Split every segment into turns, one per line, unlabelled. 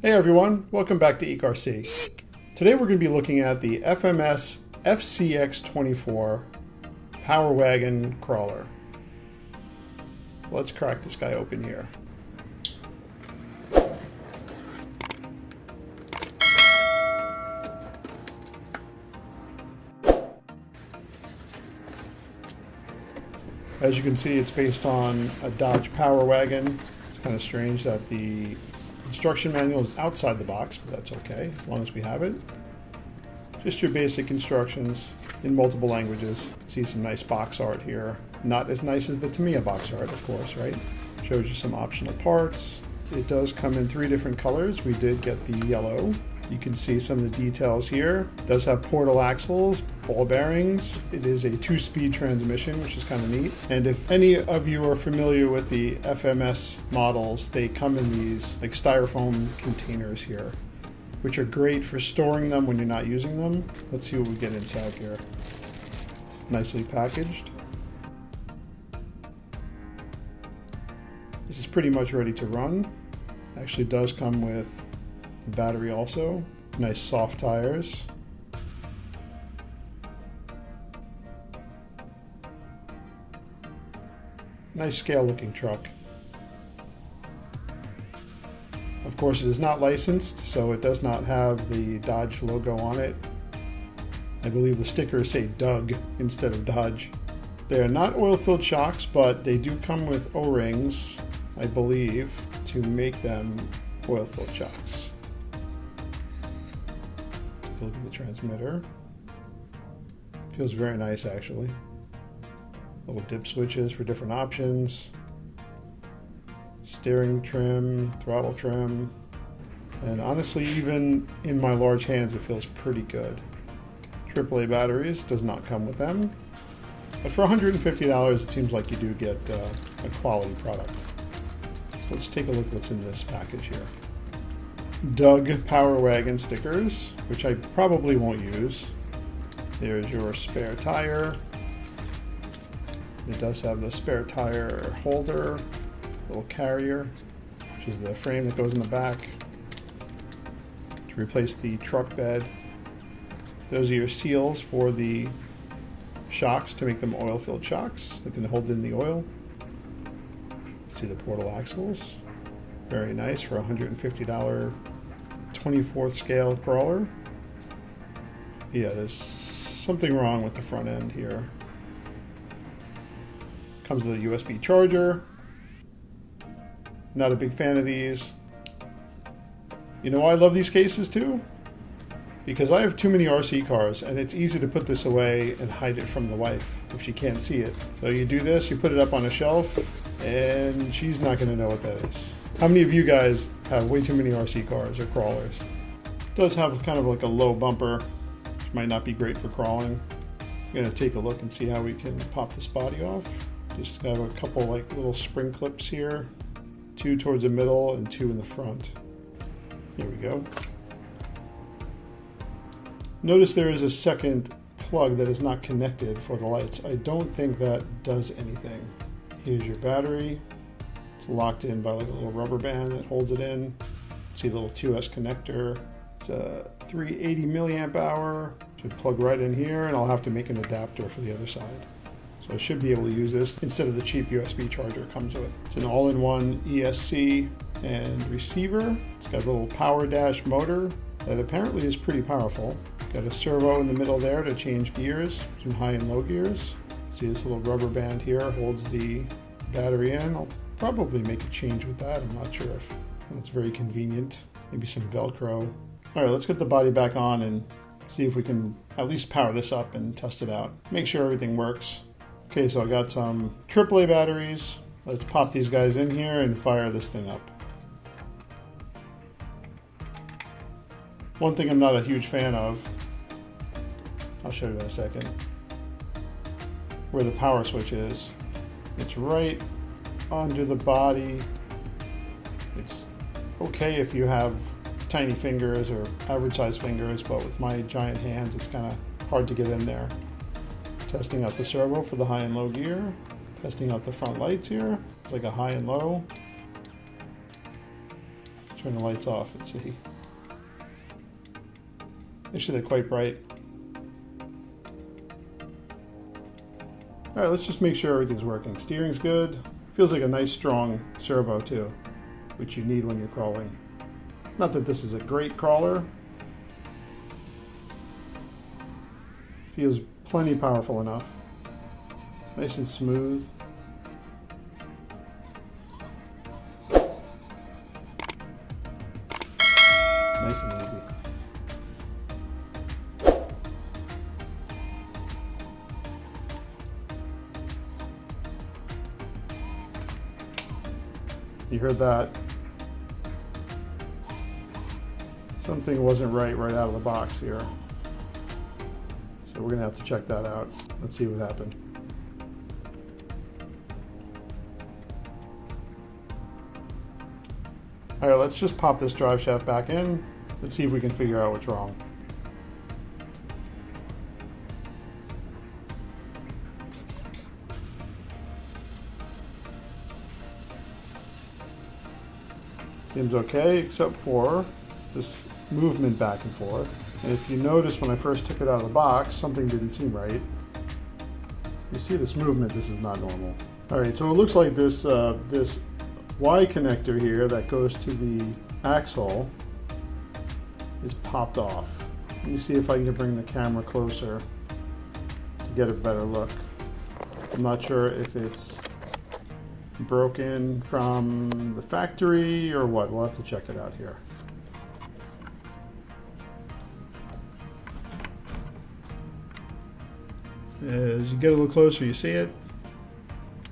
Hey everyone, welcome back to ECRC. Today we're going to be looking at the FMS FCX24 Power Wagon crawler. Let's crack this guy open here. As you can see, it's based on a Dodge Power Wagon. It's kind of strange that the instruction manual is outside the box, but that's okay, as long as we have it. Just your basic instructions in multiple languages. You can see some nice box art here. Not as nice as the Tamiya box art, of course, right? Shows you some optional parts. It does come in 3 different colors. We did get the yellow. You can see some of the details here. It does have portal axles, ball bearings. It is a 2-speed transmission, which is kind of neat. And if any of you are familiar with the FMS models, they come in these like styrofoam containers here, which are great for storing them when you're not using them. Let's see what we get inside here. Nicely packaged. This is pretty much ready to run. Actually does come with the battery also. Nice soft tires. Nice scale looking truck. Of course, it is not licensed, so it does not have the Dodge logo on it. I believe the stickers say Doug instead of Dodge. They are not oil-filled shocks, but they do come with O-rings, I believe, to make them oil-filled shocks. Take a look at the transmitter. Feels very nice, actually. Little dip switches for different options. Steering trim, throttle trim. And honestly, even in my large hands, it feels pretty good. AAA batteries, does not come with them. But for $150, it seems like you do get a quality product. So let's take a look what's in this package here. Doug Power Wagon stickers, which I probably won't use. There's your spare tire. It does have the spare tire holder, little carrier, which is the frame that goes in the back to replace the truck bed. Those are your seals for the shocks to make them oil-filled shocks that can hold in the oil. See the portal axles. Very nice for a $150 24th scale crawler. Yeah, there's something wrong with the front end here. Comes with a USB charger. Not a big fan of these. You know why I love these cases too? Because I have too many RC cars and it's easy to put this away and hide it from the wife if she can't see it. So you do this, you put it up on a shelf and she's not going to know what that is. How many of you guys have way too many RC cars or crawlers? It does have kind of like a low bumper, which might not be great for crawling. I'm going to take a look and see how we can pop this body off. Just have a couple like little spring clips here. 2 towards the middle and 2 in the front. Here we go. Notice there is a second plug that is not connected for the lights. I don't think that does anything. Here's your battery. It's locked in by like a little rubber band that holds it in. See the little 2S connector. It's a 380 milliamp hour. Should plug right in here, and I'll have to make an adapter for the other side. So I should be able to use this instead of the cheap USB charger it comes with. It's an all-in-one ESC and receiver. It's got a little power dash motor that apparently is pretty powerful. Got a servo in the middle there to change gears, some high and low gears. See this little rubber band here holds the battery in. I'll probably make a change with that. I'm not sure if that's very convenient. Maybe some Velcro. All right, let's get the body back on and see if we can at least power this up and test it out. Make sure everything works. Okay, so I got some AAA batteries. Let's pop these guys in here and fire this thing up. One thing I'm not a huge fan of, I'll show you in a second, where the power switch is. It's right under the body. It's okay if you have tiny fingers or average size fingers, but with my giant hands, it's kind of hard to get in there. Testing out the servo for the high and low gear. Testing out the front lights here. It's like a high and low. turn the lights off and see. Actually, they're quite bright. All right, let's just make sure everything's working. Steering's good. Feels like a nice strong servo too, which you need when you're crawling. Not that this is a great crawler. Feels plenty powerful enough. Nice and smooth. Nice and easy. You heard that. Something wasn't right out of the box here. So we're gonna have to check that out. Let's see what happened. All right, let's just pop this drive shaft back in. Let's see if we can figure out what's wrong. Seems okay, except for this movement back and forth. And if you notice, when I first took it out of the box, something didn't seem right. You see this movement, this is not normal. All right, so it looks like this, this Y connector here that goes to the axle is popped off. Let me see if I can bring the camera closer to get a better look. I'm not sure if it's broken from the factory or what. We'll have to check it out here. As you get a little closer, you see it.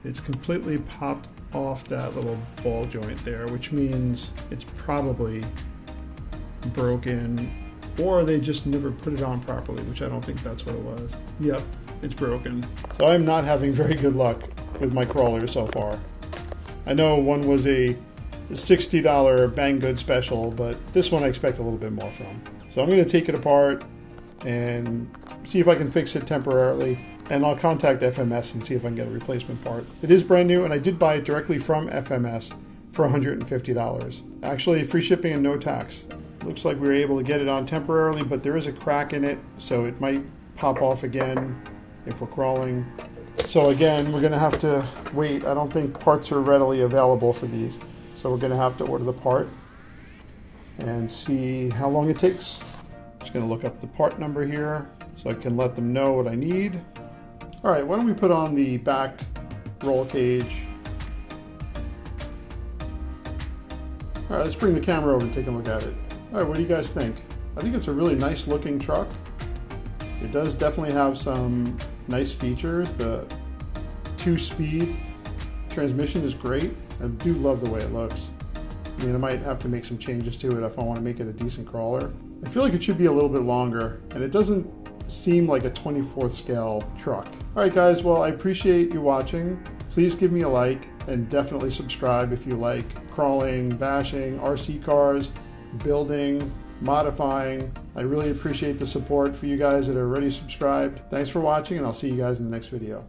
It's completely popped off that little ball joint there, which means it's probably broken, or they just never put it on properly, which I don't think that's what it was. Yep, it's broken. So I'm not having very good luck with my crawlers so far. I know one was a $60 Bang Good special, but this one I expect a little bit more from. So I'm going to take it apart and see if I can fix it temporarily, and I'll contact FMS and see if I can get a replacement part. It is brand new, and I did buy it directly from FMS for $150. Actually, free shipping and no tax. Looks like we were able to get it on temporarily, but there is a crack in it, so it might pop off again if we're crawling. So again, we're going to have to wait. I don't think parts are readily available for these, so we're going to have to order the part and see how long it takes. Just going to look up the part number here so I can let them know what I need. All right, why don't we put on the back roll cage. All right, let's bring the camera over and take a look at it. All right, what do you guys think? I think it's a really nice looking truck. It does definitely have some nice features. The 2-speed transmission is great. I do love the way it looks. I mean, I might have to make some changes to it if I want to make it a decent crawler. I feel like it should be a little bit longer, and it doesn't seem like a 24th scale truck. All right, guys, well, I appreciate you watching. Please give me a like and definitely subscribe if you like crawling, bashing, RC cars, building, modifying. I really appreciate the support for you guys that are already subscribed. Thanks for watching, and I'll see you guys in the next video.